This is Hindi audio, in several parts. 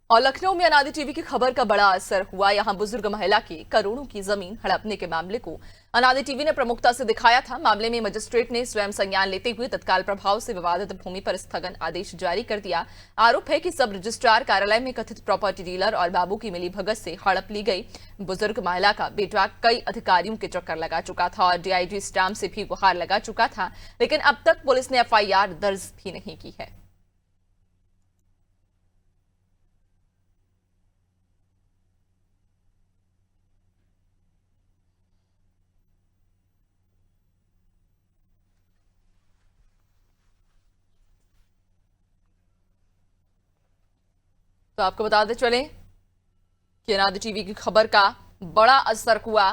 और लखनऊ में अनादि टीवी की खबर का बड़ा असर हुआ। यहां बुजुर्ग महिला की करोड़ों की जमीन हड़पने के मामले को अनादि टीवी ने प्रमुखता से दिखाया था। मामले में मजिस्ट्रेट ने स्वयं संज्ञान लेते हुए तत्काल प्रभाव से विवादित भूमि पर स्थगन आदेश जारी कर दिया। आरोप है कि सब रजिस्ट्रार कार्यालय में कथित प्रॉपर्टी डीलर और बाबू की मिलीभगत से हड़प ली गई। बुजुर्ग महिला का बेटा कई अधिकारियों के चक्कर लगा चुका था और डीआईजी स्टाम्प से भी गुहार लगा चुका था, लेकिन अब तक पुलिस ने एफआईआर दर्ज भी नहीं की है। तो आपको बताते चले कि अनादि टीवी की खबर का बड़ा असर हुआ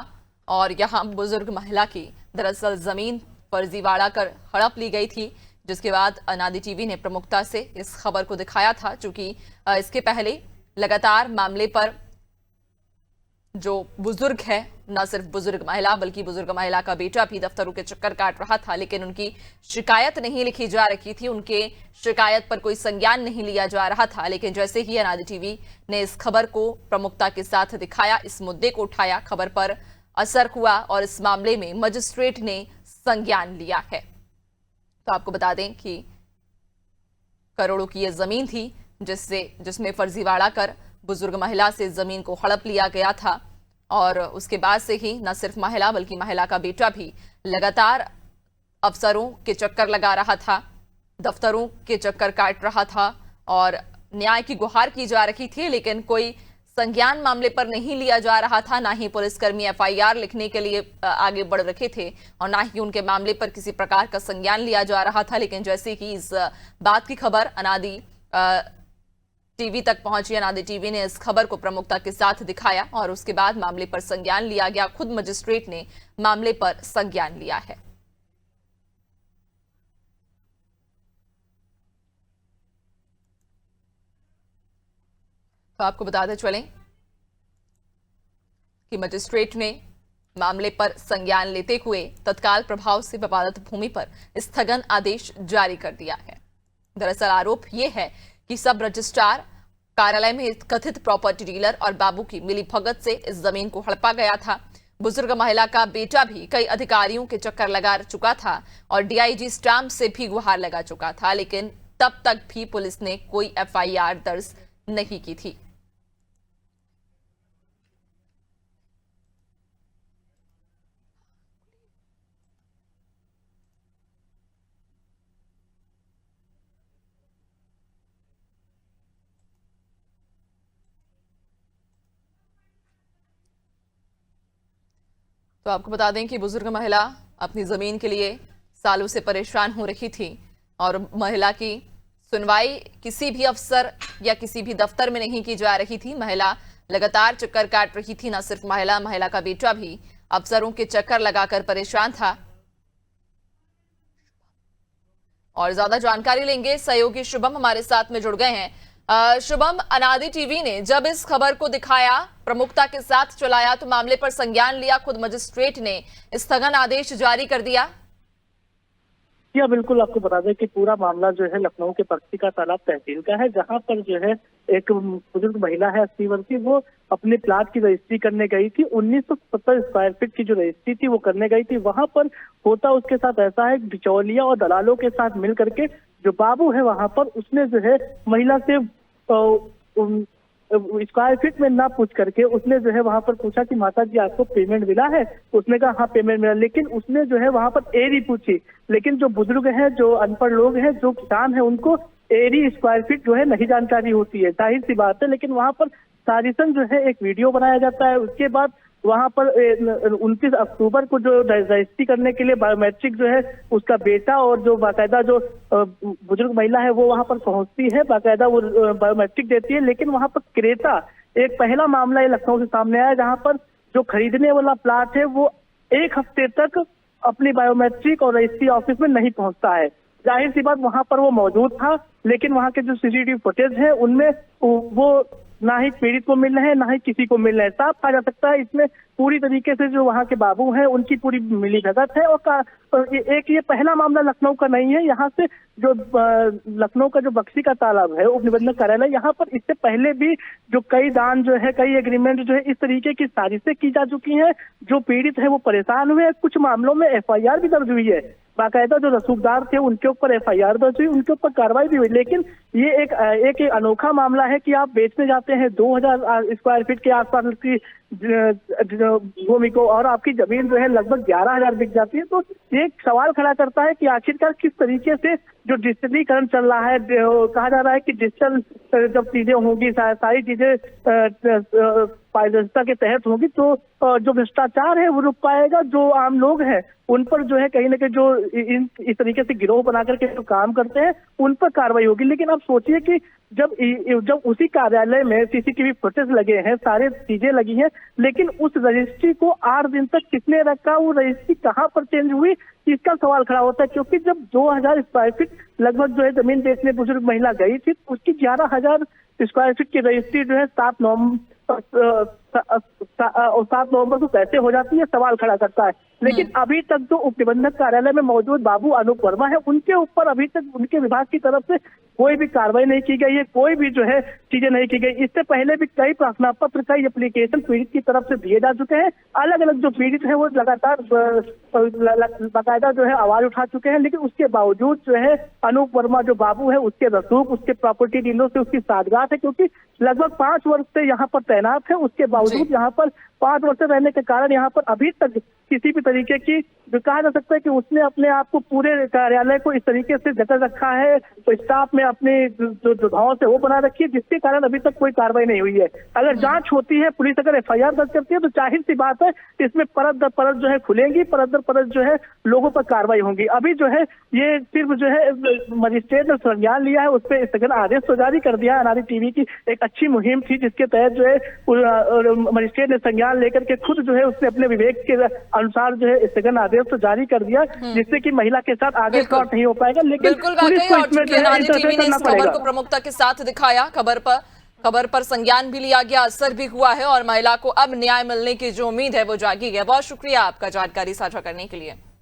और यहां बुजुर्ग महिला की दरअसल जमीन फर्जीवाड़ा कर हड़प ली गई थी, जिसके बाद अनादि टीवी ने प्रमुखता से इस खबर को दिखाया था। चूंकि इसके पहले लगातार मामले पर जो बुजुर्ग है, न सिर्फ बुजुर्ग महिला बल्कि बुजुर्ग महिला का बेटा भी दफ्तरों के चक्कर काट रहा था, लेकिन उनकी शिकायत नहीं लिखी जा रही थी, उनके शिकायत पर कोई संज्ञान नहीं लिया जा रहा था। लेकिन जैसे ही अनादि टीवी ने इस खबर को प्रमुखता के साथ दिखाया, इस मुद्दे को उठाया, खबर पर असर हुआ और इस मामले में मजिस्ट्रेट ने संज्ञान लिया है। तो आपको बता दें कि करोड़ों की यह जमीन थी जिसमें फर्जीवाड़ा कर बुजुर्ग महिला से जमीन को हड़प लिया गया था और उसके बाद से ही न सिर्फ महिला बल्कि महिला का बेटा भी लगातार अफसरों के चक्कर लगा रहा था, दफ्तरों के चक्कर काट रहा था और न्याय की गुहार की जा रही थी, लेकिन कोई संज्ञान मामले पर नहीं लिया जा रहा था। ना ही पुलिसकर्मी एफआईआर लिखने के लिए आगे बढ़ रखे थे और ना ही उनके मामले पर किसी प्रकार का संज्ञान लिया जा रहा था। लेकिन जैसे ही इस बात की खबर अनादि टीवी तक पहुंची, अनादि टीवी ने इस खबर को प्रमुखता के साथ दिखाया और उसके बाद मामले पर संज्ञान लिया गया। खुद मजिस्ट्रेट ने मामले पर संज्ञान लिया है। तो आपको बताते चलें कि मजिस्ट्रेट ने मामले पर संज्ञान लेते हुए तत्काल प्रभाव से विवादित भूमि पर स्थगन आदेश जारी कर दिया है। दरअसल आरोप यह है कि सब रजिस्ट्रार कार्यालय में कथित प्रॉपर्टी डीलर और बाबू की मिलीभगत से इस जमीन को हड़पा गया था। बुजुर्ग महिला का बेटा भी कई अधिकारियों के चक्कर लगा चुका था और डीआईजी स्टाम्प से भी गुहार लगा चुका था, लेकिन तब तक भी पुलिस ने कोई एफआईआर दर्ज नहीं की थी। तो आपको बता दें कि बुजुर्ग महिला अपनी जमीन के लिए सालों से परेशान हो रही थी और महिला की सुनवाई किसी भी अफसर या किसी भी दफ्तर में नहीं की जा रही थी। महिला लगातार चक्कर काट रही थी। न सिर्फ महिला का बेटा भी अफसरों के चक्कर लगाकर परेशान था। और ज्यादा जानकारी लेंगे, सहयोगी शुभम हमारे साथ में जुड़ गए हैं। शुभम, अनादि टीवी ने जब इस खबर को दिखाया, प्रमुखता के साथ चलाया, तो मामले पर संज्ञान लिया, खुद मजिस्ट्रेट ने स्थगन आदेश जारी कर दिया। या बिल्कुल, आपको बता दें कि पूरा मामला जो है लखनऊ के पक्षी का तालाब तहसील का है, जहां पर जो है एक बुजुर्ग महिला है 80 वर्ष की, वो अपने प्लाट की रजिस्ट्री करने गई थी। 1970 स्क्वायर फीट की जो रजिस्ट्री थी वो करने गई थी। वहां पर होता उसके साथ ऐसा है, बिचौलिया और दलालों के साथ मिल करके जो बाबू है वहां पर, उसने जो है महिला से स्क्वायर फीट में ना पूछ करके उसने जो है वहां पर पूछा कि माता जी आपको पेमेंट मिला है। उसने कहा हाँ पेमेंट मिला, लेकिन उसने जो है वहां पर एरी पूछी। लेकिन जो बुजुर्ग हैं, जो अनपढ़ लोग हैं, जो किसान है, उनको एरी स्क्वायर फीट जो है नहीं जानकारी होती है, जाहिर सी बात है। लेकिन वहां पर साजिशन जो है एक वीडियो बनाया जाता है। उसके बाद वहां पर 29 अक्टूबर को जो रजिस्ट्री करने के लिए बायोमेट्रिक जो है उसका बेटा और जो बाकायदा जो बुजुर्ग महिला है वो वहां पर पहुंचती है, बाकायदा वो बायोमेट्रिक देती है। लेकिन वहां पर क्रेता एक पहला मामला ये लखनऊ से सामने आया, जहां पर जो खरीदने वाला प्लाट है वो 1 हफ्ते तक अपनी बायोमेट्रिक और रजिस्ट्री ऑफिस में नहीं पहुंचता है। जाहिर सी बात वहां पर वो मौजूद था, लेकिन वहां के जो सीसीटीवी फुटेज है उनमें वो ना ही पीड़ित को मिल रहे हैं, ना ही किसी को मिल रहे हैं। साफ कहा जा सकता है इसमें पूरी तरीके से जो वहाँ के बाबू हैं उनकी पूरी मिलीभगत है। और एक ये पहला मामला लखनऊ का नहीं है। यहाँ से जो लखनऊ का जो बक्सी का तालाब है उप निबंधक कार्यालय, यहाँ पर इससे पहले भी जो कई दान जो है, कई एग्रीमेंट जो है, इस तरीके की साजिशें की जा चुकी हैं। जो पीड़ित है वो परेशान हुए। कुछ मामलों में FIR भी दर्ज हुई है। बाकायदा जो रसूखदार थे उनके ऊपर FIR दर्ज हुई, उनके ऊपर कार्रवाई भी हुई। लेकिन ये एक अनोखा मामला है कि आप बेचने जाते हैं 2000 स्क्वायर फीट के आसपास की भूमि को और आपकी जमीन जो है लगभग 11,000 बिक जाती है। तो ये एक सवाल खड़ा करता है कि आखिरकार किस तरीके से जो डिजिटलीकरण चल रहा है, कहा जा रहा है कि डिजिटल जब चीजें होंगी, सारी चीजें पारदर्शिता के तहत होगी, तो जो भ्रष्टाचार है वो रुक पाएगा। जो आम लोग हैं उन पर जो है कहीं ना कहीं जो इस तरीके से गिरोह बना करके जो काम करते हैं उन पर कार्रवाई होगी। लेकिन आप सोचिए कि जब उसी कार्यालय में CCTV फुटेज लगे हैं, सारी चीजें लगी हैं, लेकिन उस रजिस्ट्री को 8 दिन तक किसने रखा, वो रजिस्ट्री कहाँ पर चेंज हुई, इसका सवाल खड़ा होता है। क्योंकि जब 2000 स्क्वायर फीट लगभग जो है जमीन बेचने बुजुर्ग महिला गई थी, उसकी 11,000 स्क्वायर फीट की रजिस्ट्री जो है 7 नवंबर को कैसे हो जाती है, सवाल खड़ा करता है। लेकिन अभी तक जो उप निबंधक कार्यालय में मौजूद बाबू अनूप वर्मा है, उनके ऊपर अभी तक उनके विभाग की तरफ से कोई भी कार्रवाई नहीं की गई है, कोई भी जो है चीजें नहीं की गई। इससे पहले भी कई प्रार्थना पत्र, कई एप्लीकेशन पीड़ित की तरफ से दिए जा चुके हैं। अलग अलग जो पीड़ित है वो लगातार बाकायदा जो है आवाज उठा चुके हैं। लेकिन उसके बावजूद जो है अनूप वर्मा जो बाबू है, उसके रसूख, उसके प्रॉपर्टी डीलरों से उसकी साठगांठ है। क्योंकि लगभग 5 वर्ष से यहाँ पर तैनात है, उसके बावजूद यहाँ पर 5 वर्ष रहने के कारण यहाँ पर अभी तक किसी भी तरीके की, जो कहा जा सकता है कि उसने अपने आप को, पूरे कार्यालय को इस तरीके से जकड़ रखा है, तो स्टाफ में अपने जो दुधाओं से वो बना रखी है, जिसके कारण अभी तक कोई कार्रवाई नहीं हुई है। अगर जांच होती है, पुलिस अगर FIR दर्ज करती है, तो जाहिर सी बात है इसमें परत दर परत जो है खुलेंगी, परत दर परत जो है लोगों पर कार्रवाई होगी। अभी जो है ये सिर्फ जो है मजिस्ट्रेट ने संज्ञान लिया है, उस पर स्थगन आदेश तो जारी कर दिया है। अनारी टीवी की एक अच्छी मुहिम थी जिसके तहत जो है मजिस्ट्रेट ने संज्ञान लेकर के खुद जो है उसने अपने विवेक के अनुसार जो है स्थगन आदेश तो जारी कर दिया, जिससे कि महिला के साथ आगे फ्रॉड नहीं हो पाएगा। लेकिन पुलिस को इसमें जो है इंटरफेयर करना पड़ेगा। खबर को प्रमुखता के साथ दिखाया, खबर पर संज्ञान भी लिया गया, असर भी हुआ है और महिला को अब न्याय मिलने की जो उम्मीद है वो जागी है। बहुत शुक्रिया आपका जानकारी साझा करने के लिए।